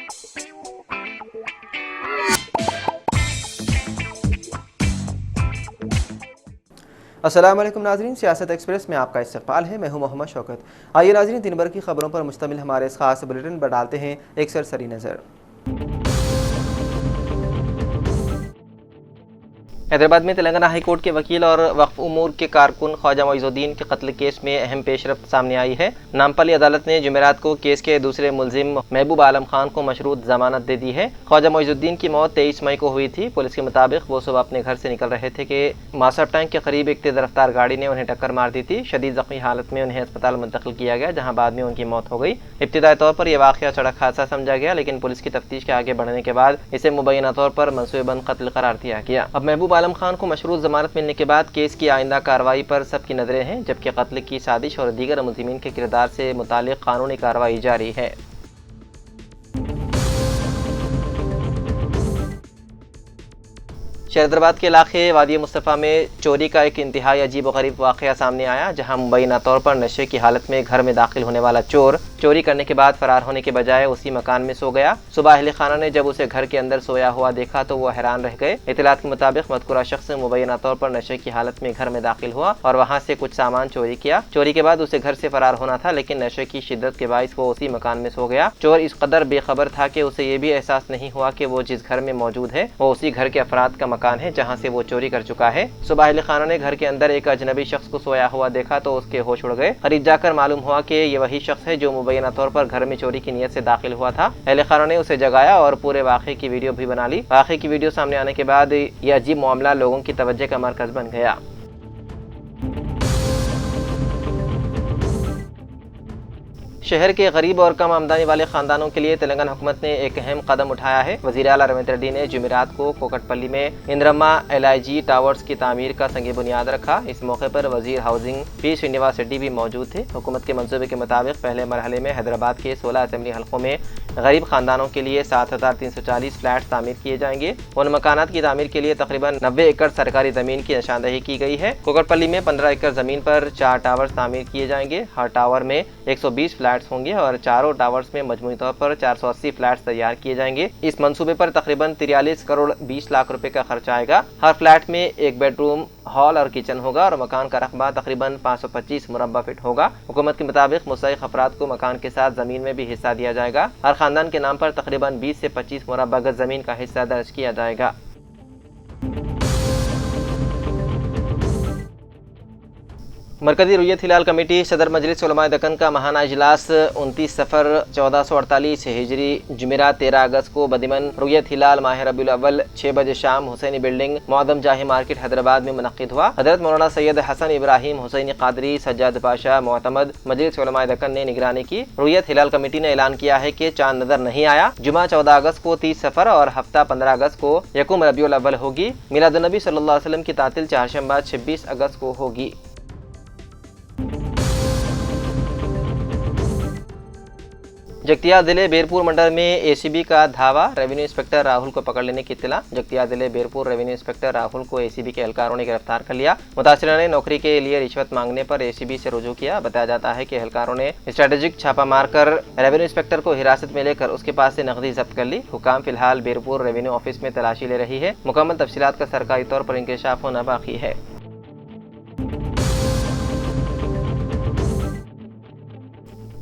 अस्सलाम वालेकुम नाज़रीन, सियासत एक्सप्रेस में आपका इस्तकबाल है। मैं हूं मोहम्मद शौकत। आइए नाज़रीन, दिन भर की खबरों पर मुश्तमिल हमारे इस खास बुलेटिन पर डालते हैं एक सरसरी नज़र। हैदराबाद में तेलंगाना हाई कोर्ट के वकील और वक्फ उमूर के कारकुन ख्वाजा मोइजुद्दीन के कत्ल केस में अहम पेशरफ्त सामने आई है। नामपल्ली अदालत ने जुमेरात को केस के दूसरे मुलजिम महबूब आलम खान को मशरूत जमानत दे दी है। ख्वाजा मोइजुद्दीन की मौत 23 मई को हुई थी। पुलिस के मुताबिक वो सुबह अपने घर से निकल रहे थे कि मासब टैंक के करीब एक तेज रफ्तार गाड़ी ने उन्हें टक्कर मार दी थी। शदीद जख्मी हालत में उन्हें अस्पताल मुंतकिल किया गया, जहाँ बाद में उनकी मौत हो गई। इब्तिदाई तौर पर यह वाक़या सड़क हादसा समझा गया, लेकिन पुलिस की तफ्तीश के आगे बढ़ने के बाद इसे मुबैना तौर पर मंसूबेबंद कत्ल करार दिया गया। अब महबूब आलम खान को मशरूत जमानत मिलने के बाद केस की आइंदा कार्रवाई पर सबकी नजरें हैं, जबकि कत्ल की साजिश और दीगर मुलजिमीन के किरदार से मुतालिक कानूनी कार्रवाई जारी है। हैदराबाद के इलाके वादी मुस्तफ़ा में चोरी का एक इंतहाई अजीब व गरीब वाक़या सामने आया, जहां मुबैना तौर पर नशे की हालत में घर में दाखिल होने वाला चोर चोरी करने के बाद फरार होने के बजाय उसी मकान में सो गया। सुबह अहले खाना ने जब उसे घर के अंदर सोया हुआ देखा तो वो हैरान रह गए। इत्तलात के मुताबिक मज़कूरा शख्स मुबैना तौर पर नशे की हालत में घर में दाखिल हुआ और वहाँ से कुछ सामान चोरी किया। चोरी के बाद उसे घर से फरार होना था, लेकिन नशे की शिद्दत के बाइस वो उसी मकान में सो गया। चोर इस कदर बेखबर था कि उसे ये भी एहसास नहीं हुआ कि वो जिस घर में मौजूद है वो उसी घर के अफराद का मकान है जहाँ से वो चोरी कर चुका है। सुबह अहले खाना ने घर के अंदर एक अजनबी शख्स को सोया हुआ देखा तो उसके होश उड़ गए। करीब जाकर मालूम हुआ कि ये वही शख्स है जो मुबैना तौर पर घर में चोरी की नियत से दाखिल हुआ था। अहले खाना ने उसे जगाया और पूरे वाक़े की वीडियो भी बना ली। वाक़े की वीडियो सामने आने के बाद ये अजीब मामला लोगों की तवज्जो का मरकज बन गया। शहर के गरीब और कम आमदनी वाले खानदानों के लिए तेलंगाना हुकूमत ने एक अहम कदम उठाया है। वज़ीर आला रविंद्र रेड्डी ने जुमेरात को कोकटपल्ली में इंद्रम्मा LIG टावर्स की तामीर का संग बुनियाद रखा। इस मौके पर वज़ीर हाउसिंग P श्रीनिवास रेड्डी भी मौजूद थे। हुकूमत के मंसूबे के मुताबिक पहले मरहले में हैदराबाद के 16 असेंबली हल्कों में गरीब खानदानों के लिए 7340 फ्लैट तामीर किए जाएंगे। उन मकानात की तामीर के लिए तकरीबन 90 एकड़ सरकारी ज़मीन की निशानदही की गई है। कोकटपल्ली में 15 एकड़ ज़मीन पर 4 टावर्स तामीर किए जाएंगे। हर टावर में 120 फ्लैट होंगे और चारों टावर्स में मजमूई तौर पर 480 फ्लैट्स तैयार किए जाएंगे। इस मंसूबे पर तकरीबन 43 करोड़ 20 लाख रुपए का खर्च आएगा। हर फ्लैट में एक बेडरूम, हॉल और किचन होगा और मकान का रकबा तकरीबन 525 मुरब्बा फीट होगा। हुकूमत के मुताबिक मुस्तहिक अफराद को मकान के साथ जमीन में भी हिस्सा दिया जाएगा। हर खानदान के नाम पर तकरीबन 20 से 25 मुरब्बा गज जमीन का हिस्सा दर्ज किया जाएगा। मरकजी रुयत हिलाल कमेटी सदर मजलिस उलमाए दक्कन का महाना इजलास 29 सफ़र 1448 हिजरी जुमेरात 13 अगस्त को बदिमन रुयत हिलाल माह रबीउल अव्वल 6 बजे शाम हुसैनी बिल्डिंग मुअद्दम जाही मार्केट हैदराबाद में मुनक्किद हुआ। हजरत मौलाना सैयद हसन इब्राहिम हुसैनी कादरी सज्जाद पाशा मोतमद मजलिस उलमाए दक्कन ने निगरानी की। रुयत हिलाल कमेटी ने ऐलान किया है कि चांद नजर नहीं आया। जुमा 14 अगस्त को 30 सफ़र और हफ्ता 15 अगस्त को यकुम रबीउल अव्वल होगी। मिलादुन्नबी सल्लल्लाहु अलैहि वसल्लम की तातील चारशंबा 26 अगस्त को होगी। जगतियाल जिले बेरपुर मंडल में ACB का धावा, रेवेन्यू इंस्पेक्टर राहुल को पकड़ लेने की इत्तला। जगतियाल जिले बेरपुर रेवेन्यू इंस्पेक्टर राहुल को ACB के एहलकारों ने गिरफ्तार कर लिया। मुतासिरा ने नौकरी के लिए रिश्वत मांगने पर ACB से रुजू किया। बताया जाता है कि एहलकारों ने स्ट्रेटेजिक छापा मारकर रेवेन्यू इंस्पेक्टर को हिरासत में लेकर उसके पास से नकदी जब्त कर ली। हुकाम फिलहाल बेरपुर रेवेन्यू ऑफिस में तलाशी ले रही है। मुकम्मल तफसीलात का सरकारी तौर पर इंकशाफ होना बाकी है।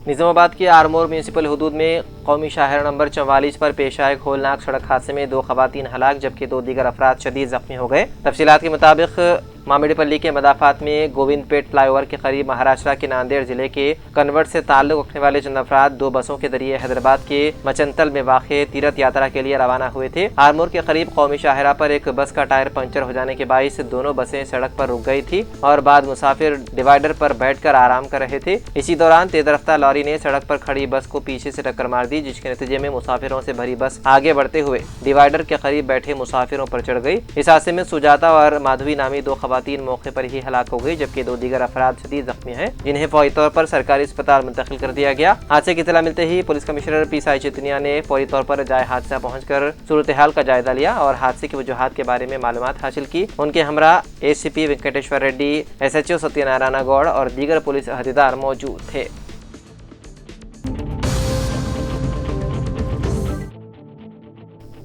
निज़ामाबाद के आरमोर म्यूनसिपल हुदूद में कौमी शाहरा नंबर 44 पर पेश आए होलनाक सड़क हादसे में 2 खवातीन हलाक जबकि 2 दीगर अफराद शदीद जख्मी हो गए। तफसीलात के मुताबिक मामिडीपल्ली के मदाफात में गोविंदपेट फ्लाईओवर के करीब महाराष्ट्र के नांदेड़ जिले के कन्वर्ट से ताल्लुक रखने वाले चंद अफराद 2 बसों के जरिए हैदराबाद के मचंतल में वाक़े तीर्थ यात्रा के लिए रवाना हुए थे। आरमोर के करीब कौमी शाहरा पर एक बस का टायर पंचर हो जाने के बाइस दोनों बसें सड़क पर रुक गई थी और बाद मुसाफिर डिवाइडर पर बैठकर आराम कर रहे थे। इसी दौरान तेज रफ्तार लॉरी ने सड़क पर खड़ी बस को पीछे से टक्कर मार दी, जिसके नतीजे में मुसाफिरों से भरी बस आगे बढ़ते हुए डिवाइडर के करीब बैठे मुसाफिरों पर चढ़ गई। इस हादसे में सुजाता और माधवी नामी 2 खवातीन मौके पर ही हलाक हो गई, जबकि 2 दीगर अफराद शदीद जख्मी हैं, जिन्हें फौरी तौर पर सरकारी अस्पताल मुंतकिल कर दिया गया। हादसे की इत्तला मिलते ही पुलिस कमिश्नर PSI चेतनिया ने फौरी तौर पर जाए हादसा पहुंचकर सूरत हाल का जायजा लिया और हादसे की वजूहात के बारे में मालूमात हासिल की। उनके हमरा ACP वेंकटेश्वर रेड्डी, SHO सत्यनारायण गौड़ और दीगर पुलिस अहदेदार मौजूद थे।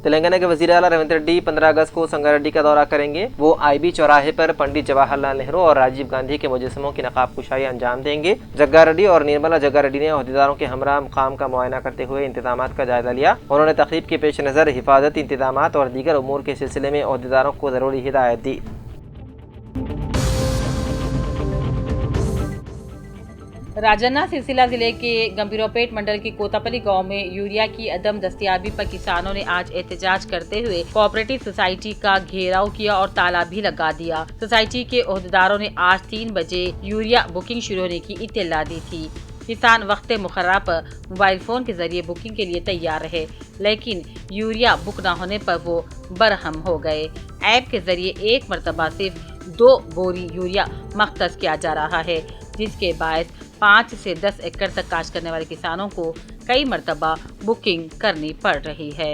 تلنگانہ کے وزیر اعلیٰ ریونت ریڈی 15 اگست کو سنگاریڈی کا دورہ کریں گے۔ وہ IB چوراہے پر پنڈت جواہر لال نہرو اور راجیو گاندھی کے مجسموں کی نقاب کشائی انجام دیں گے۔ جگا ریڈی اور نرملا جگا ریڈی نے عہدیداروں کے ہمراہ مقام کا معائنہ کرتے ہوئے انتظامات کا جائزہ لیا۔ انہوں نے تقریب کے پیش نظر حفاظتی انتظامات اور دیگر امور کے سلسلے میں عہدیداروں کو ضروری ہدایت دی۔ راجنا سلسلہ ضلع کے گمبھیروپیٹ منڈل کی کوتاپلی گاؤں میں یوریا کی عدم دستیابی پر کسانوں نے آج احتجاج کرتے ہوئے کوآپریٹو سوسائٹی کا گھیراؤ کیا اور تالا بھی لگا دیا۔ سوسائٹی کے عہدیداروں نے آج 3 بجے یوریا بکنگ شروع ہونے کی اطلاع دی تھی۔ کسان وقت مقررہ پر موبائل فون کے ذریعے بکنگ کے لیے تیار رہے، لیکن یوریا بک نہ ہونے پر وہ برہم ہو گئے۔ ایپ کے ذریعے ایک مرتبہ صرف 2 بوری یوریا مختص کیا جا رہا ہے، جس کے باعث 5 سے 10 ایکڑ تک کاشت کرنے والے کسانوں کو کئی مرتبہ بکنگ کرنی پڑ رہی ہے۔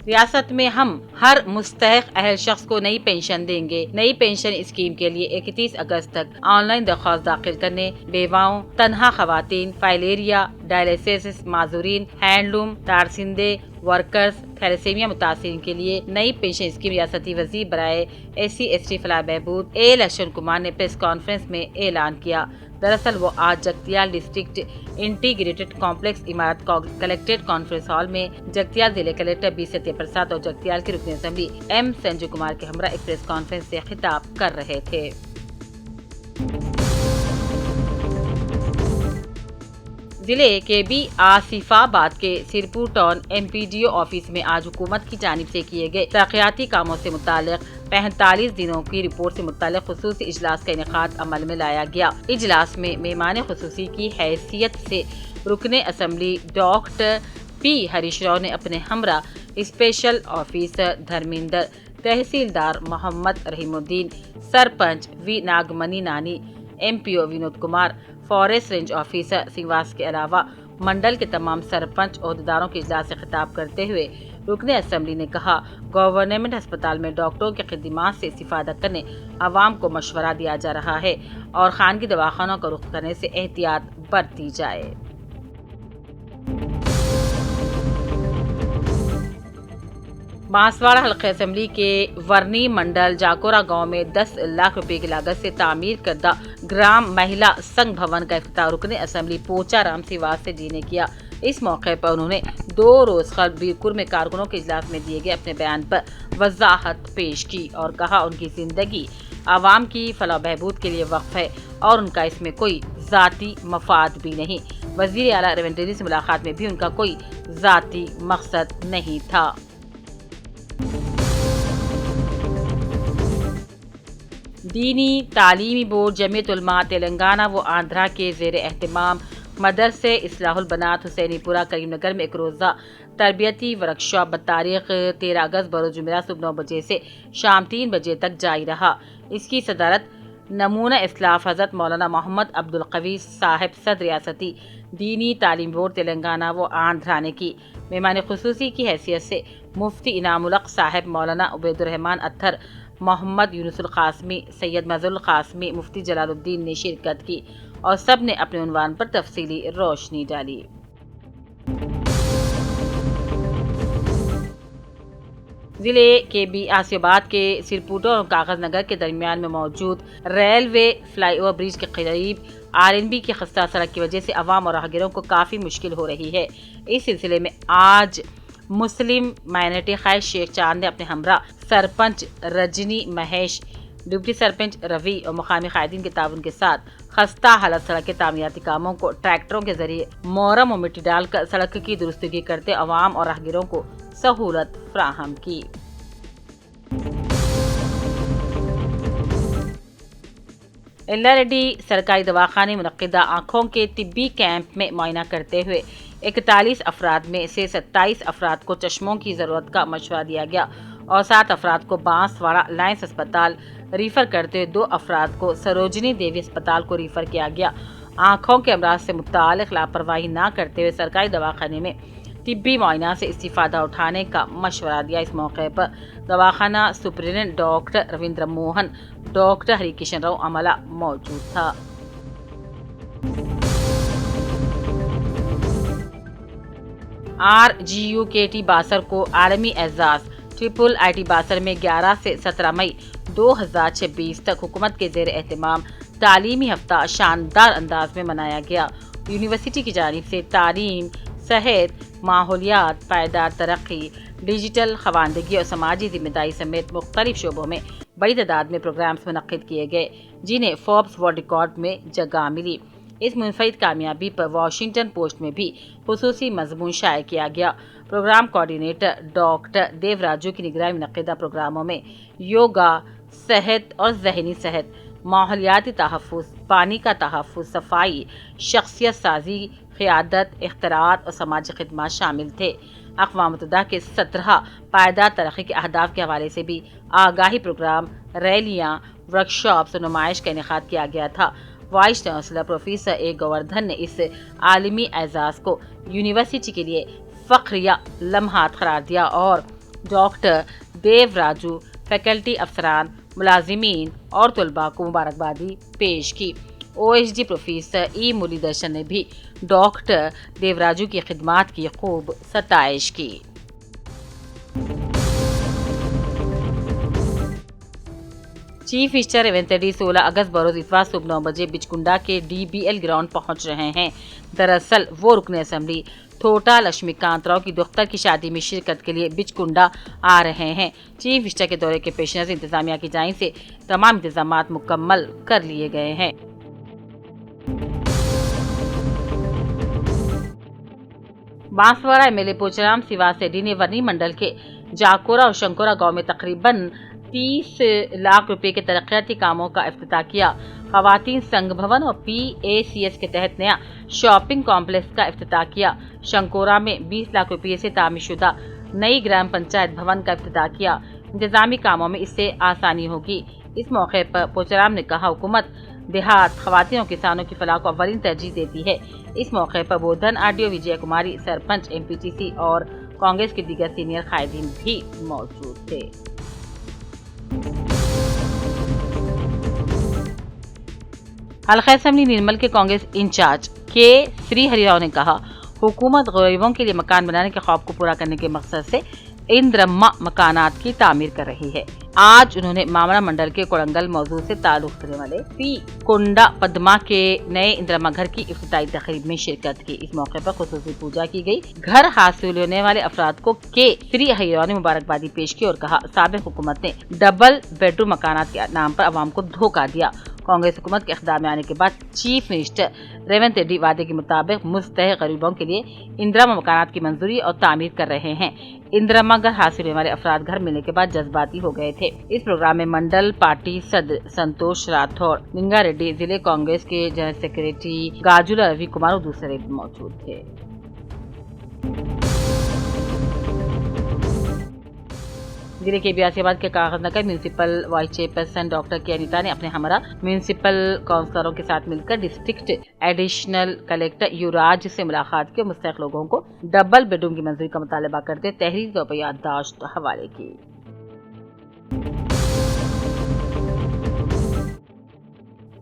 ریاست میں ہم ہر مستحق اہل شخص کو نئی پینشن دیں گے۔ نئی پینشن اسکیم کے لیے 31 اگست تک آن لائن درخواست داخل کرنے بیواؤں، تنہا خواتین، فائلیریا، ڈائلیسس معذورین، ہینڈلوم، تارسندے ورکرز، تھیلیسیمیا متاثرین کے لیے نئی پینشن اسکیم ریاستی وزیر برائے SC/ST فلاح بہبود لکشمن کمار نے پریس کانفرنس میں اعلان کیا۔ دراصل وہ آج جگتیال ڈسٹرکٹ انٹیگریٹڈ کمپلیکس عمارت کلیکٹریٹ کانفرنس ہال میں جگتیال ضلع کلکٹر B ستیہ پرساد اور جگتیال کے رکن اسمبلی M سنجے کمار کے ہمراہ ایک پریس کانفرنس سے خطاب کر رہے تھے۔ ضلع کے آصف آباد کے سرپور ٹاؤن MPDO آفس میں آج حکومت کی جانب سے کیے گئے ترقیاتی کاموں سے متعلق 45 دنوں کی رپورٹ سے متعلق خصوصی اجلاس کا انعقاد عمل میں لایا گیا۔ اجلاس میں مہمان خصوصی کی حیثیت سے رکن اسمبلی ڈاکٹر P ہریش راؤ نے اپنے ہمراہ اسپیشل آفیسر دھرمیندر، تحصیلدار Mohammed Rahimuddin, sarpanch V Nagamani Nani, MPO Vinod Kumar, forest range officer Sangwas کے علاوہ منڈل کے تمام سرپنچ عہدیداروں کے اجلاس سے خطاب کرتے ہوئے رکن اسمبلی نے کہا، گورنمنٹ ہسپتال میں ڈاکٹروں کی خدمات سے استفادہ کرنے عوام کو مشورہ دیا جا رہا ہے اور خانگی دواخانوں کا رخ کرنے سے احتیاط برتی جائے۔ بانسواڑہ حلقہ اسمبلی کے ورنی منڈل جاکورا گاؤں میں 10 لاکھ روپے کی لاگت سے تعمیر کردہ گرام مہیلا سنگھ بھون کا افتتاح رکن اسمبلی پوچا رام سیواستو جی نے کیا۔ اس موقع پر انہوں نے 2 روز قبل بیرپور میں کارکنوں کے اجلاس میں دیے گئے اپنے بیان پر وضاحت پیش کی اور کہا ان کی زندگی عوام کی فلاح و بہبود کے لیے وقف ہے اور ان کا اس میں کوئی ذاتی مفاد بھی نہیں۔ وزیر اعلیٰ ریونت ریڈی سے ملاقات میں بھی ان کا کوئی ذاتی مقصد نہیں تھا۔ دینی تعلیمی بورڈ جمعیت علماء تلنگانہ و آندھرا کے زیر اہتمام مدرسے اصلاح البنات حسینی پورہ کریم نگر میں ایک روزہ تربیتی ورکشاپ بتاریخ 13 اگست بروز جمعرات صبح 9 بجے سے شام 3 بجے تک جاری رہا۔ اس کی صدارت نمونہ اصلاح حضرت مولانا محمد عبدالقوی صاحب صدر ریاستی دینی تعلیم بورڈ تلنگانہ و آندھرا نے کی۔ مہمان خصوصی کی حیثیت سے مفتی انعام الحق صاحب، مولانا عبید الرحمن اتھر، محمد یونس القاسمی، سید مظہر القاسمی، مفتی جلال الدین نے شرکت کی اور سب نے اپنے عنوان پر تفصیلی روشنی ڈالی۔ ضلع کے آصف آباد کے سرپوٹو اور کاغذ نگر کے درمیان میں موجود ریلوے فلائی اوور برج کے قریب RNB کی خستہ سڑک کی وجہ سے عوام اور راہگیروں کو کافی مشکل ہو رہی ہے۔ اس سلسلے میں آج مسلم مائنرٹی خواہش شیخ چاند نے اپنے ہمراہ سرپنچ رجنی مہیش، ڈپٹی سرپنچ روی اور مقامی قائدین کے تعاون کے ساتھ خستہ حالت سڑک کے تعمیراتی کاموں کو ٹریکٹروں کے ذریعے مورم و مٹی ڈال کر سڑک کی درستگی کرتے عوام اور راہگیروں کو سہولت فراہم کی۔ ایلا ریڈی سرکاری دواخانے منعقدہ آنکھوں کے طبی کیمپ میں معائنہ کرتے ہوئے 41 افراد میں سے 27 افراد کو چشموں کی ضرورت کا مشورہ دیا گیا اور 7 افراد کو بانسواڑہ لائنس اسپتال ریفر کرتے ہوئے 2 افراد کو سروجنی دیوی اسپتال کو ریفر کیا گیا۔ آنکھوں کے امراض سے متعلق لاپرواہی نہ کرتے ہوئے سرکاری دواخانے میں طبی معائنہ سے استفادہ اٹھانے کا مشورہ دیا۔ اس موقع پر دواخانہ superintendent doctor Ravinder Mohan, doctor Hari Kishan Rao عملہ موجود تھا۔ RGUKT बासर को आलमी एजाज ट्रिपल IT बासर में 11 से 17 मई 2026 तक हुकूमत के ज़ेर एहतमाम तालीमी हफ्ता शानदार अंदाज में मनाया गया। यूनिवर्सिटी की जानिब से तालीम, सेहत, माहौलियात, पायदार तरक्की, डिजिटल खवानदगी और समाजी जिम्मेदारी समेत मुख्तलिफ शोबों में बड़ी तादाद में प्रोग्राम्स मुनक्किद किए गए, जिन्हें फोर्ब्स वर्ल्ड रिकॉर्ड में जगह मिली। इस मुनफरिद कामयाबी पर वाशिंगटन पोस्ट में भी खुसूसी मजमून शाये किया गया। प्रोग्राम कोऑर्डिनेटर डॉक्टर देवराजू की निगरानी में मुनक्किदा प्रोग्रामों में योगा, सेहत और ज़हनी सेहत, माहौलियाती तहफ़्फ़ुज़, पानी का तहफ़्फ़ुज़, सफाई, शख्सियत साजी, क़ियादत, इख्तिरात और समाजी खिदमत शामिल थे। अक़वाम मुत्तहिदा के 17 पायदार तरक्की के अहदाफ के हवाले से भी आगाही प्रोग्राम, रैलियाँ, वर्कशॉप्स और नुमाइश का इनेकाद किया गया था। Vice chancellor professor A Govardhan ने इस आलमी एजाज़ को यूनिवर्सिटी के लिए फ़ख्रिया लम्हात करार दिया और डॉक्टर देवराजू, फैकल्टी अफसरान, मुलाजिमीन और तलबा को मुबारकबादी पेश की। OHD प्रोफेसर E मुरलीदर्शन ने भी डॉक्टर देवराजू की खिदमात की खूब सताइश की। चीफ मिनिस्टर रेवंत रेड्डी 16 अगस्त बरोज इतवार सुबह 9 बजे बिचकुंडा के DBL ग्राउंड पहुंच रहे हैं। दरअसल वो रुकन असम्बली थोटा लक्ष्मीकांत राव की दुख्तर की शादी में शिरकत के लिए बिचकुंडा आ रहे हैं। चीफ मिनिस्टर के दौरे के पेश नज़र इंतजामिया की जानिब से तमाम इंतजामात मुकम्मल कर लिए गए हैं। बांसवाड़ा MLA पोचराम सिवास रेड्डी ने वर्नी मंडल के जाकोरा और शंकोरा गांव में तकरीबन 30 लाख रुपए के तरक्याती कामों का इफ्तिताह किया। खवातीन संघ भवन और PACS के तहत नया शॉपिंग कॉम्प्लेक्स का इफ्तिताह किया। शंकोरा में 20 लाख रुपए से तामीरशुदा नई ग्राम पंचायत भवन का इफ्तिताह किया। इंतजामी कामों में इससे आसानी होगी। इस मौके पर पोचराम ने कहा, हुकूमत देहात, खवातीन और किसानों की फलाह को अव्वलीन तरजीह देती है। इस मौके पर बोधन RDO विजय कुमारी, सरपंच MPTC और कांग्रेस के दीगर सीनियर कायदीन भी मौजूद थे। हल्का असेंबली निर्मल के कांग्रेस इंचार्ज के श्री हरिराव ने कहा, हुकूमत गरीबों के लिए मकान बनाने के ख्वाब को पूरा करने के मकसद से इंद्रम्मा मकानात की तामीर कर रही है। आज उन्होंने मामला मंडल के कोड़ंगल मौजूद से ताल्लुक रखने वाले पी कुंडा पद्मा के नए इंद्रम्मा घर की इफ्तिताई तकरीब में शिरकत की। इस मौके पर खुसूसी पूजा की गई। घर हासिल होने वाले अफराद को के श्री हरिराव ने मुबारकबादी पेश की और कहा, साबिक हुकूमत ने डबल बेडरूम मकानात के नाम पर अवाम को धोखा दिया। कांग्रेस हुकूमत के इक़्तिदार में आने के बाद चीफ मिनिस्टर रेवंत रेड्डी वादे के मुताबिक मुस्तहिक़ गरीबों के लिए इंदिरा मकानात की मंजूरी और तामीर कर रहे हैं। इंदिरा घर हासिल होने वाले अफराद घर मिलने के बाद जज्बाती हो गए थे। इस प्रोग्राम में मंडल पार्टी सदर संतोष राठौड़, निंगा रेड्डी, जिले कांग्रेस के जनरल सेक्रेटरी गाजुला रवि कुमार और दूसरे मौजूद थे। जिले के बियासीबाद के Kagaznagar municipal vice chairperson doctor के अनिता ने अपने हमरा म्यूनिसिपल काउंसलरों के साथ मिलकर डिस्ट्रिक्ट एडिशनल कलेक्टर युवराज से मुलाकात की और मुस्तहिक़ लोगों को डबल बेडरूम की मंजूरी का मुतालबा करते तहरीर तौर पर याददाश्त हवाले की।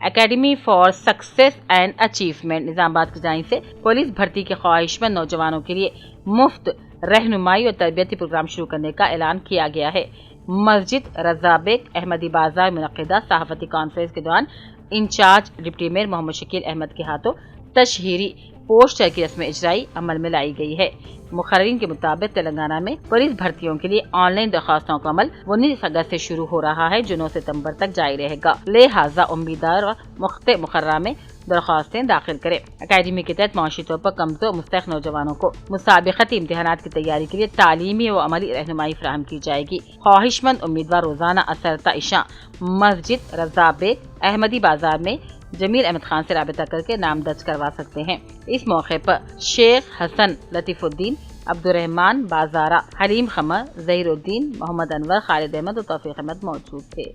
Academy for success and achievement Nizamabad की जानिब से पुलिस भर्ती के ख्वाहिशमंद नौजवानों के लिए मुफ्त रहनुमाई और तरबियती प्रोग्राम शुरू करने का ऐलान किया गया है। मस्जिद रज़ाबेग अहमदी बाजार में मुनक़्क़िदा सहाफ़ती कॉन्फ्रेंस के दौरान in-charge deputy mayor Mohammad Shakeel Ahmed के हाथों तशहीरी पोस्टर की रस्म इजराई अमल में लाई गई है। मुखर्रीन के मुताबिक तेलंगाना में पुलिस भर्तियों के लिए ऑनलाइन दरखास्तों का अमल 19 अगस्त से शुरू हो रहा है, जो 9 सितंबर तक जारी रहेगा। लिहाजा उम्मीदवार वक्त मुकर्रर में दरखास्तें दाखिल करें। अकादमी के तहत माशी तौर पर कमजोर मुस्तहिक़ नौजवानों को मुसाबिक़ती इम्तिहानात की तैयारी के लिए तालीमी व अमली रहनुमाई फराहम की जाएगी। ख्वाहिशमंद उम्मीदवार रोजाना असरता इशा मस्जिद रज़ाबेग अहमदी बाजार में जमील अहमद खान से राबिता करके नाम दर्ज करवा सकते हैं। इस मौके पर शेख हसन लतीफुद्दीन, अब्दुर्रहमान बाजारा, हलीम खमर, ज़हीरुद्दीन, मोहम्मद अनवर, खालिद अहमद और तौफीक अहमद मौजूद थे।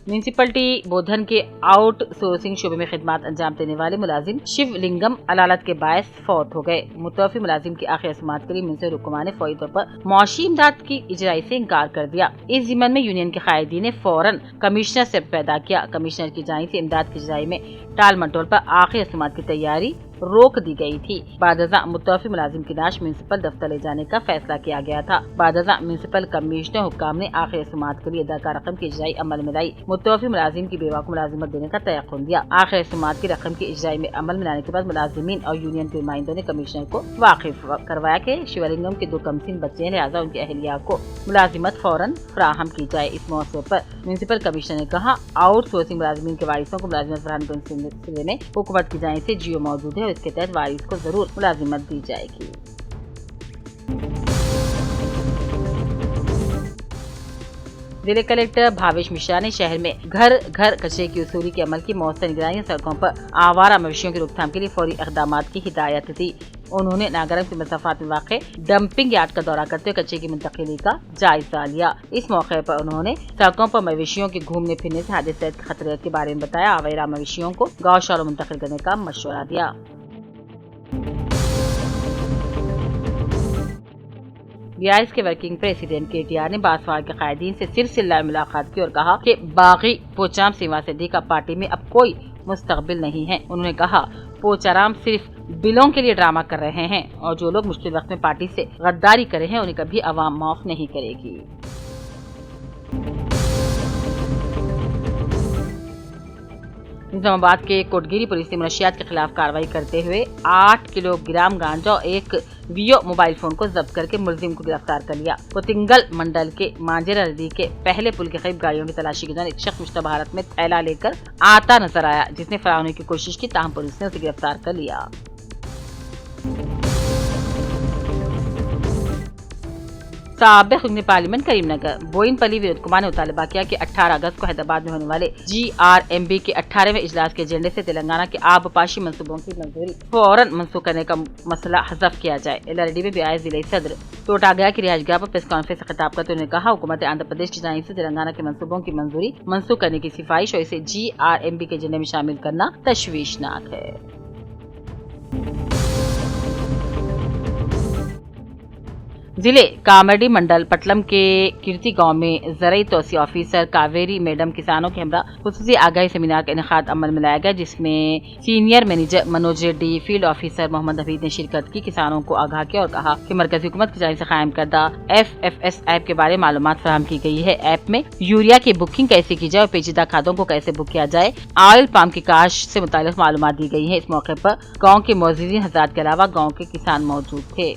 म्यूनिसिपलिटी बोधन के आउट सोर्सिंग शोबे में खिदमत अंजाम देने वाले मुलाजिम शिवलिंगम अलालत के बायस फौत हो गए। मुतवफी मुलाजिम की आखिरी समात के लिए म्यूनिसिपल हुक्मा ने फौरी तौर पर मुआशी इमदाद की इजराई से इनकार कर दिया। इस जिम्मन में यूनियन के कायदीन ने फौरन कमिश्नर से पैदा किया। कमिश्नर की जानिब से इमदाद की इजराई में टाल मटोल पर आखिरी समात की तैयारी रोक दी गई थी। बादजा मुतवफी मुलाजिम की लाश म्यूनिसिपल दफ्तर ले जाने का फैसला किया गया था। बादजा म्यूनिसिपल कमिश्नर हुक्काम ने आखिरी समात के लिए अदा का रकम की इजराई अमल में लाई। मुतवफी मुलाजिम की बेवा को मुलाजिमत देने का तयक्कुन दिया। आखिरी समात की रकम की इजराई में अमल में लाने के बाद मुलाजिमीन और यूनियन के नुमाइंदों ने कमिश्नर को वाकिफ करवाया कि शिवलिंगम के 2 कमसिन बच्चे हैं, लिहाजा उनकी अहलिया को मुलाजिमत फौरन फराहम की जाए। इस मौके पर म्यूनिसिपल कमिश्नर ने कहा, आउटसोर्सिंग मुलाजिमीन के वारिसों को मुलाजिमत फराहम करने के सिलसिले में हुकूमत की जानिब से जियो मौजूद है, इसके तहत वारिस को जरूर मुलाजिमत दी जाएगी। जिले कलेक्टर भावेश मिश्रा ने शहर में घर घर कचरे की वसूली के अमल की मौसर निगरानी, सड़कों पर आवारा मवेशियों की रोकथाम के लिए फौरी इक़दामात की हिदायत दी। उन्होंने नागरम के मसफ़ात में वाक़े डंपिंग यार्ड का दौरा करते हुए कचरे की मुंतकिली का जायजा लिया। इस मौके पर उन्होंने सड़कों पर मवेशियों के घूमने फिरने से हादसे के खतरे के बारे में बताया। आवारा मवेशियों को गौशाला मुंतकिल करने का मशवरा दिया। बीआईएस के वर्किंग प्रेसिडेंट केटीआर ने बांसवाड़ा के कायदीन से सिलसिला मुलाकात की और कहा कि बागी पोचाराम सीमा सिद्दीकी का पार्टी में अब कोई मुस्तकबिल नहीं है। उन्होंने कहा, पोचाराम सिर्फ बिलों के लिए ड्रामा कर रहे हैं और जो लोग मुश्किल वक्त में पार्टी से गद्दारी कर रहे हैं उन्हें कभी अवाम माफ नहीं करेगी। निजामाबाद के कोटगिरी पुलिस ने मुनशियात के खिलाफ कार्रवाई करते हुए 8 किलोग्राम गांजा और एक वियो मोबाइल फोन को जब्त करके मुलजिम को गिरफ्तार कर लिया। पोतिंगल मंडल के मांजेरा नदी के पहले पुल के करीब गाड़ियों की तलाशी के दौरान एक शख्स मुश्तबा हालत में थैला लेकर आता नजर आया, जिसने फरार होने की कोशिश की, ताहम पुलिस ने उसे गिरफ्तार कर लिया। साबिक़ रुकन पार्लियामेंट करीमनगर बोइनपल्ली विनोद कुमार ने मुतालबा किया कि 18 अगस्त को हैदराबाद में होने वाले GRMB के 18वें इजलास के एजेंडे से तेलंगाना के आबपाशी मंसूबों की मंजूरी फौरन मंसूख करने का मसला हज़फ किया जाए। LRD में बीआईएस जिले सदर तोटागया की रिहाइशगाह पर प्रेस कॉन्फ्रेंस से खिताब करते उन्होंने कहा, हुकूमत आंध्र प्रदेश की जानिब से तेलंगाना के मंसूबों की मंजूरी मंसूख करने की सिफारिश और इसे GRMB के एजेंडे में शामिल करना तशवीशनाक है। जिले कामरडी मंडल पटलम के कीर्ति गांव में ज़राई तोसी ऑफिसर कावेरी मैडम किसानों के हमरा खुसूसी आगाही सेमिनार का इनेकाद अमल में लाया गया, जिसमें senior manager Manoj Reddy, field officer Mohammad Hafeez ने शिरकत की। किसानों को आगाह किया और कहा कि मरकजी हुकूमत की जानिब से कायम करदा FFS ऐप के बारे में मालूमात फराहम की गई है। ऐप में यूरिया की बुकिंग कैसे की जाए और पेचीदा खादों को कैसे बुक किया जाए, ऑयल पाम की काश्त से मुताल्लिक़ मालूमात दी गई है। इस मौके पर गाँव के मोअज़्ज़िज़ीन हज़रात के अलावा गाँव के किसान मौजूद थे।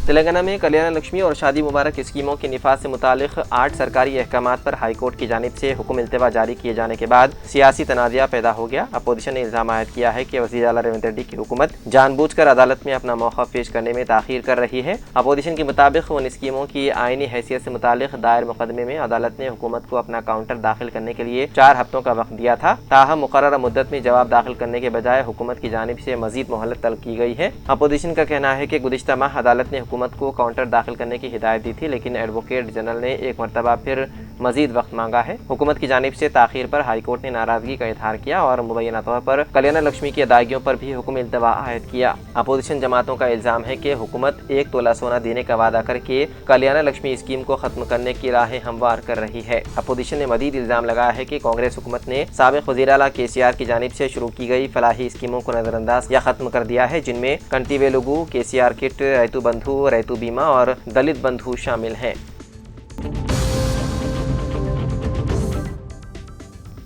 तेलंगाना में कल्याण लक्ष्मी और शादी मुबारक स्कीमों के निफाज से मुतालिक 8 सरकारी अहकामात पर हाई कोर्ट की जानिब से हुक्म इल्तिवा जारी किए जाने के बाद सियासी तनाज़ा पैदा हो गया। अपोजिशन ने इल्ज़ाम आयद किया है कि वज़ीर आला रेवंत रेड्डी की हुकूमत जानबूझकर अदालत में अपना मौक़िफ़ पेश करने में ताख़ीर कर रही है। अपोजिशन के मुताबिक उन स्कीमों की आइनी हैसियत से मुतालिक दायर मुकदमे में अदालत ने हुकूमत को अपना काउंटर दाखिल करने के लिए 4 हफ्तों का वक्त दिया था। ताहम मुकर्रर मुद्दत में जवाब दाखिल करने के बजाय हुकूमत की जानिब से मज़ीद मोहलत तलब की गई है। अपोजिशन का कहना है कि गुज़िश्ता माह अदालत ने हुकूमत को काउंटर दाखिल करने की हिदायत दी थी, लेकिन एडवोकेट जनरल ने एक मरतबा फिर मजीद वक्त मांगा है। हुकूमत की जानिब से ताख़ीर पर हाई कोर्ट ने नाराजगी का इजहार किया और मुबैना तौर पर कल्याण लक्ष्मी की अदायगियों पर भी हुक्म इल्तिवा आयद किया। अपोजिशन जमातों का इल्ज़ाम है कि हुकूमत 1 तोला सोना देने का वादा करके कल्याण लक्ष्मी स्कीम को खत्म करने की राहें हमवार कर रही है। अपोजिशन ने मजीद इल्ज़ाम लगाया है कि कांग्रेस हुकूमत ने साबिक़ वज़ीर आला KCR की जानिब से शुरू की गई फलाही स्कीमों को नज़रअंदाज या खत्म कर दिया है, जिनमें कंटी वेलुगु, KCR किट, रैतु बंधु, रैतु बीमा और दलित बंधु शामिल हैं।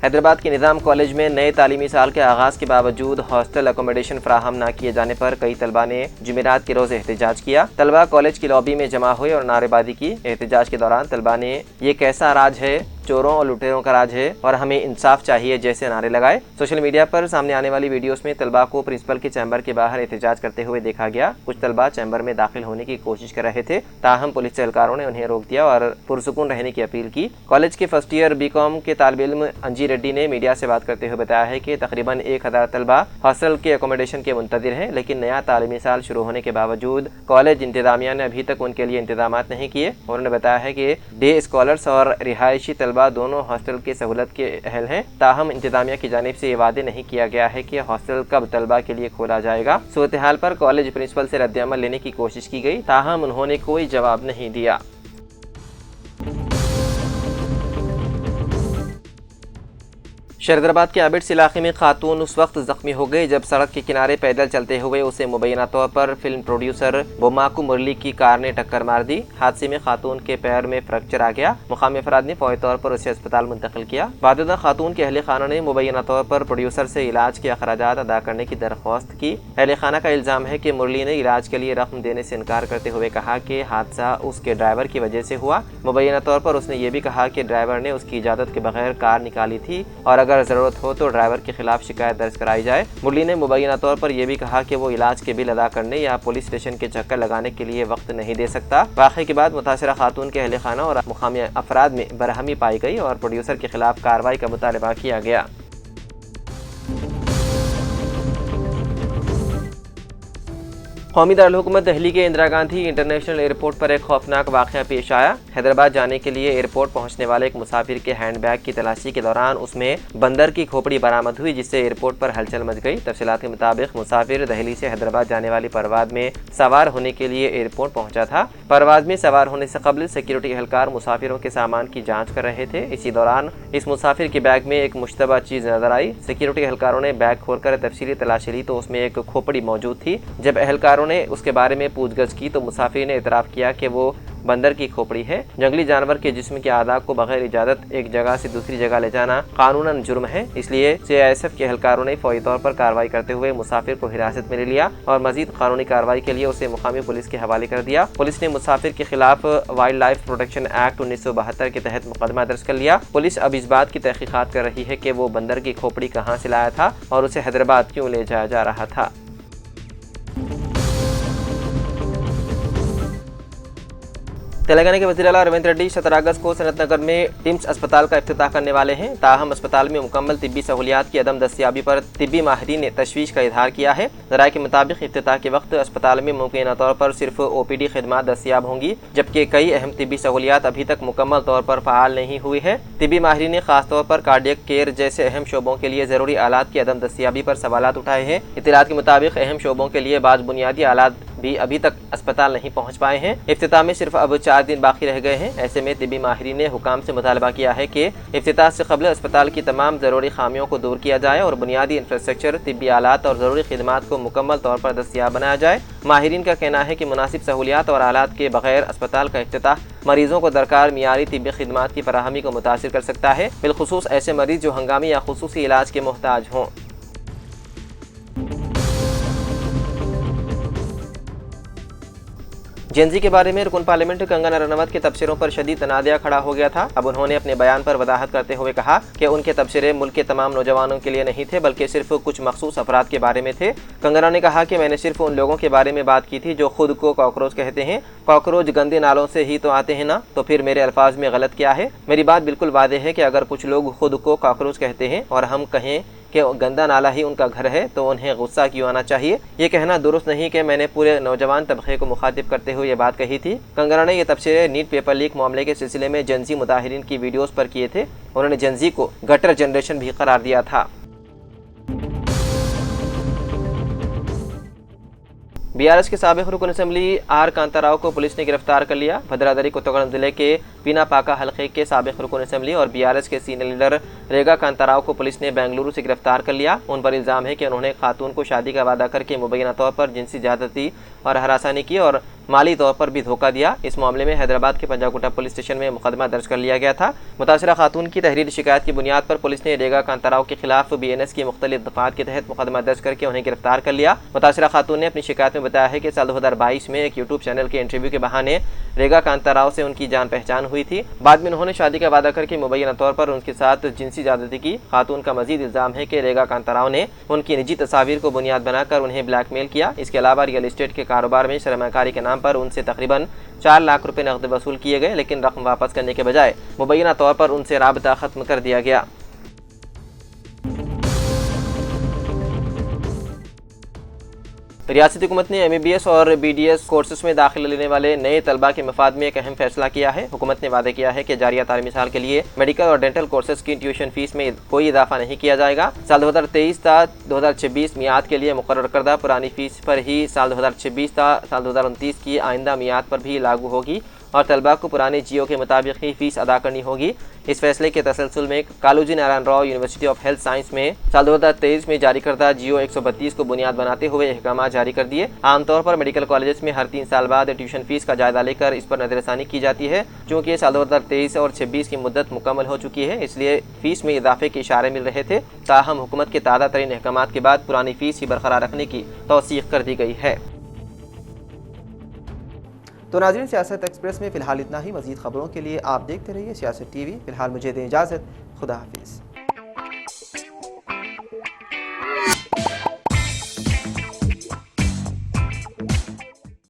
हैदराबाद के निज़ाम कॉलेज में नए तालीमी साल के आगाज़ के बावजूद हॉस्टल अकोमोडेशन फराहम न किए जाने पर कई तलबा ने जुमेरात के रोज़ एहतजाज किया। तलबा कॉलेज की लॉबी में जमा हुए और नारेबाजी की। एहतजाज के दौरान तलबा ने ये कैसा राज है चोरों और लुटेरों का राज है और हमें इंसाफ चाहिए जैसे नारे लगाए। सोशल मीडिया पर सामने आने वाली वीडियोस में तलबा को प्रिंसिपल के चैम्बर के बाहर एहतजाज करते हुए देखा गया। कुछ तलबा चैम्बर में दाखिल होने की कोशिश कर रहे थे, ताहम पुलिस एहलकारों ने उन्हें रोक दिया और पुरसुकून रहने की अपील की। कॉलेज के फर्स्ट ईयर बीकॉम के तालिब इल्म अंजी रेड्डी ने मीडिया से बात करते हुए बताया है कि तकरीबन 1000 तलबा हॉस्टल के अकोमोडेशन के मुंतज़िर हैं, लेकिन नया तालीमी साल शुरू होने के बावजूद कॉलेज इंतजामिया ने अभी तक उनके लिए इंतजाम नहीं किए। उन्होंने बताया है कि डे स्कॉलर्स और रिहायशी तलबा दोनों हॉस्टल की सहूलत के अहल हैं, ताहम इंतजामिया की जानिब से ये वादे नहीं किया गया है कि हॉस्टल कब तलबा के लिए खोला जाएगा। सूरत हाल पर कॉलेज प्रिंसिपल से रद्द-ए-अमल लेने की कोशिश की गई, ताहम उन्होंने कोई जवाब नहीं दिया। शहरदाबाद के आबिड्स इलाके में खातून उस वक्त जख्मी हो गई जब सड़क के किनारे पैदल चलते हुए उसे मुबैना तौर पर फिल्म प्रोड्यूसर बोमाकू मुरली की कार ने टक्कर मार दी। हादसे में खातून के पैर में फ्रैक्चर आ गया। मुकामी अफराद ने फौरी तौर पर उसे अस्पताल मुंतकिल किया। वालिदा खातून के अहले खाना ने मुबैना तौर पर प्रोड्यूसर से इलाज के अखराजात अदा करने की दरख्वास्त की। अहले खाना का इल्ज़ाम है कि मुरली ने इलाज के लिए रकम देने से इनकार करते हुए कहा कि हादसा उसके ड्राइवर की वजह से हुआ। मुबैना तौर पर उसने ये भी कहा कि ड्राइवर ने उसकी इजाज़त के बगैर कार निकाली थी और अगर ज़रूरत हो तो ड्राइवर के खिलाफ शिकायत दर्ज कराई जाए। मुरली ने मुबैना तौर पर यह भी कहा कि वो इलाज के बिल अदा करने या पुलिस स्टेशन के चक्कर लगाने के लिए वक्त नहीं दे सकता। वाक़े के बाद मुतासिरा खातून के अहले खाना और मुकामी अफराद में बरहमी पाई गई और प्रोड्यूसर के खिलाफ कार्रवाई का मुतालबा किया गया। कौमी दारुल-हुकूमत दिल्ली के इंदिरा गांधी इंटरनेशनल एयरपोर्ट पर एक खौफनाक वाक़या पेश आया। हैदराबाद जाने के लिए एयरपोर्ट पहुंचने वाले एक मुसाफिर के हैंडबैग की तलाशी के दौरान उसमें बंदर की खोपड़ी बरामद हुई, जिससे एयरपोर्ट पर हलचल मच गई। तफसीलात के मुताबिक मुसाफिर दिल्ली से हैदराबाद जाने वाली परवाज़ में सवार होने के लिए एयरपोर्ट पहुंचा था। परवाज़ में सवार होने से कबल सिक्योरिटी एहलकार मुसाफिरों के सामान की जाँच कर रहे थे। इसी दौरान इस मुसाफिर के बैग में एक मुश्तबा चीज़ नजर आई। सिक्योरिटी एहलकारों ने बैग खोलकर तफसीली तलाशी ली तो उसमें एक खोपड़ी मौजूद थी। जब एहलकारों ने उसके बारे में पूछगछ की तो मुसाफिर ने इतराफ़ किया कि वो बंदर की खोपड़ी है। जंगली जानवर के जिस्म के आधा को बगैर इजाज़त एक जगह से दूसरी जगह ले जाना कानूनन जुर्म है। इसलिए CISF के एहलकारों ने फौरी तौर पर कार्रवाई करते हुए मुसाफिर को हिरासत में ले लिया और मजीद कानूनी कार्रवाई के लिए उसे मुकामी पुलिस के हवाले कर दिया। पुलिस ने मुसाफिर के खिलाफ वाइल्ड लाइफ प्रोटेक्शन एक्ट 1972 के तहत मुकदमा दर्ज कर लिया। पुलिस अब इस बात की तहकीकात कर रही है कि वो बंदर की खोपड़ी कहाँ से लाया था और उसे हैदराबाद क्यों ले जाया जा रहा था। तेलंगाना के वज़ीर आला रविंद्र रेड्डी 17 अगस्त को सनत नगर में टिम्स अस्पताल का इफ्तिताह करने वाले हैं। ताहम अस्पताल में मुकम्मल तिब्बी सहूलियात की अदम दस्तियाबी पर तिब्बी माहिरीन ने तशवीश का इजहार किया है। ज़राए के मुताबिक इफ्तिताह के वक्त अस्पताल में मुमकिन तौर पर सिर्फ OPD खिदमात दस्तियाब होंगी, जबकि कई अहम तिब्बी सहूलियात अभी तक मुकम्मल तौर पर फ़आल नहीं हुई है। तिब्बी माहिरीन ने खास तौर पर कार्डियक केयर जैसे अहम शोबों के लिए ज़रूरी आलात की अदम दस्तियाबी पर सवालात उठाए हैं। इत्तलात के मुताबिक अहम शोबों के लिए बाज़ बुनियादी आलात भी अभी तक अस्पताल नहीं पहुँच पाए हैं। इफ्तिताह में सिर्फ अब 4 दिन बाकी रह गए हैं। ऐसे में तिब्बी माहिरीन ने हुकाम से मुतालबा किया है कि इफ्तिताह से कबल अस्पताल की तमाम ज़रूरी खामियों को दूर किया जाए और बुनियादी इंफ्रास्ट्रक्चर, तिब्बी आलात और ज़रूरी खिदमात को मुकम्मल तौर पर दस्तियाब बनाया जाए। माहिरीन का कहना है कि मुनासिब सहूलियात और आलात के बगैर अस्पताल का इफ्तिताह मरीजों को दरकार मियारी तिब्बी खिदमात की फराहमी को मुतासिर कर सकता है, बिलखुसूस ऐसे मरीज जो हंगामी या खुसूसी इलाज के मोहताज हों। जेनजी के बारे में रुकन पार्लियामेंट कंगना रनौत के तबसरों पर शदीद तनाज़ा खड़ा हो गया था। अब उन्होंने अपने बयान पर वदाहत करते हुए कहा कि उनके तबसरे मुल्क के तमाम नौजवानों के लिए नहीं थे, बल्कि सिर्फ कुछ मखसूस अफराद के बारे में थे। कंगना ने कहा कि मैंने सिर्फ उन लोगों के बारे में बात की थी जो खुद को कॉकरोच कहते हैं। कॉकरोच गंदे नालों से ही तो आते हैं ना, तो फिर मेरे अल्फाज में गलत क्या है। मेरी बात बिल्कुल वादे है कि अगर कुछ लोग खुद को कॉकरोच कहते हैं और हम कहें कि गंदा नाला ही उनका घर है तो उन्हें गुस्सा क्यों आना चाहिए। ये कहना दुरुस्त नहीं कि मैंने पूरे नौजवान तबके को मुखातिब करते हुए ये बात कही थी। कंगना ने यह तबसरे नीट पेपर लीक मामले के सिलसिले में जेनजी मुजाहिरीन की वीडियोस पर किए थे। उन्होंने जेनजी को गटर जनरेशन भी करार दिया था। BRS के साबिक रुकन असम्बली R कांताराव को पुलिस ने गिरफ्तार कर लिया। भद्रादरी कोत्तगुड़म जिले के पीनापाका हल्के के साबिक रुकन असम्बली और BRS के सीनियर लीडर रेगा कांताराव को पुलिस ने बेंगलुरु से गिरफ्तार कर लिया। उन पर इल्ज़ाम है कि उन्होंने खातून को शादी का वादा करके मुबैना तौर पर जिनसी ज़्यादती और हरासानी की और माली तौर पर भी धोखा दिया। इस मामले में हैदराबाद के पंजागुट्टा पुलिस स्टेशन में मुकदमा दर्ज कर लिया गया था। मुतासिरा खातून की तहरीरी शिकायत की बुनियाद पर पुलिस ने रेगा कांताराव के खिलाफ BNS की मुख्तलिफ दफात के तहत मुकदमा दर्ज करके उन्हें गिरफ्तार कर लिया। मुतासिरा खातून ने अपनी शिकायत में बताया है कि साल 2022 में एक यूट्यूब चैनल के इंटरव्यू के बहाने रेगा कांताराव से उनकी जान पहचान हुई थी। बाद में उन्होंने शादी का वादा करके मुबैना तौर पर उनके साथ जिनसी ज्यादती की। खातून का मजीद इल्जाम है कि रेगा कांताराव ने उनकी निजी तस्वीर को बुनियाद बनाकर उन्हें ब्लैकमेल किया। इसके अलावा रियल एस्टेट के कारोबार में सरमाकारी के नाम पर उनसे तकरीबन 4 लाख रुपए नकद वसूल किए गए, लेकिन रकम वापस करने के बजाय मुबैना तौर पर उनसे राबता खत्म कर दिया गया। रियासती हुकूमत ने MBBS और BDS कोर्सेस में दाखिला लेने वाले नए तलबा के मफाद में एक अहम फैसला किया है। हुकूमत ने वादा किया है कि जारिया तालीमी साल के लिए मेडिकल और डेंटल कोर्सेज की ट्यूशन फीस में कोई इजाफा नहीं किया जाएगा। साल 2023 ta 2026 मियाद के लिए मुकर्रर करदा पुरानी फीस पर ही साल 2026 ta साल 2029 की आइंदा मियाद पर भी लागू होगी और तलबा को पुराने जियो के मुताबिक ही फीस अदा करनी होगी। इस फैसले के तसलसल में Kaloji Narayana Rao university of health science में साल 2023 में जारी करदा जियो 132 को बुनियाद बनाते हुए अहकाम जारी कर दिए। आमतौर पर मेडिकल कॉलेजेस में हर 3 साल बाद ट्यूशन फीस का जायजा लेकर इस पर नजरसानी की जाती है। चूँकि साल 2023 और 26 की मुद्दत मुकम्मल हो चुकी है, इसलिए फीस में इजाफे के इशारे मिल रहे थे। ताहम हुकूमत के ताज़ा तरीन अहकाम के बाद पुरानी फीस ही बरकरार रखने की तौसीक कर दी गई है। तो नाज़रीन, सियासत एक्सप्रेस में फ़िलहाल इतना ही। मज़ीद ख़बरों के लिए आप देखते रहिए सियासत TV। फ़िलहाल मुझे दें इजाज़त। खुदा हाफिज़।